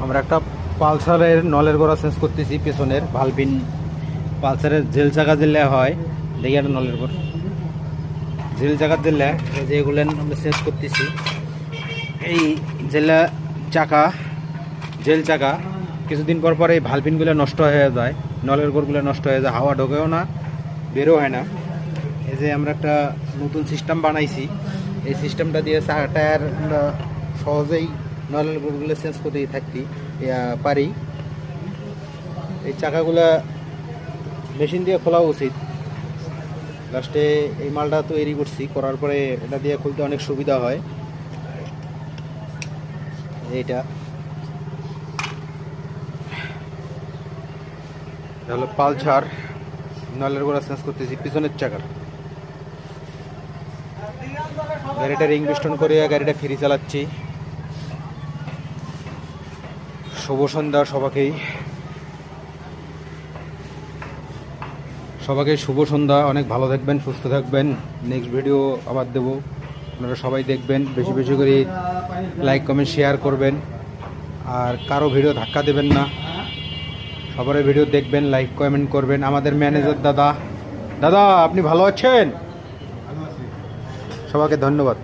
আমরা একটা পালসারের নলের গোড়া চেঞ্জ করতেছি, পেছনের ভালপিন পালসারের জেল চাকা দিলে হয়, দেখি একটা নলের গোড়া জেল চাকা দিলে এই যে এগুলো আমরা চেঞ্জ করতেছি। এই জেলা চাকা জেল চাকা কিছুদিন পর পর এই ভালপিনগুলো নষ্ট হয়ে যায়, নলের গোড়গুলো নষ্ট হয়ে যায়, হাওয়া ঢোকেও না, বেরো হয় না। এই যে আমরা একটা নতুন সিস্টেম বানাইছি, এই সিস্টেমটা দিয়ে টায়ার আমরা সহজেই নলের গোড়গুলো চেঞ্জ করতেই থাকতে পারি। এই চাকাগুলা মেশিন দিয়ে খোলা উচিত। লাস্টে এই মালটা তৈরি করছি, করার পরে এটা দিয়ে খুলতে অনেক সুবিধা হয়। এইটা হলো পালসার নলের গোড়া চেঞ্জ করতেছি পিছনের চাকার। গাড়িটা রিং পিস্টন করে গাড়িটা ফ্রি চালাচ্ছি। শুভ সন্ধ্যা সবাইকে শুভ সন্ধ্যা। অনেক ভালো থাকবেন, সুস্থ থাকবেন। নেক্সট ভিডিও আবার দেবো, আপনারা সবাই দেখবেন, বেশি বেশি করে লাইক কমেন্ট শেয়ার করবেন, আর কারো ভিডিও ধাক্কা দেবেন না, সবার ভিডিও দেখবেন, লাইক কমেন্ট করবেন। আমাদের ম্যানেজার দাদা, আপনি ভালো আছেন? সবাইকে ধন্যবাদ।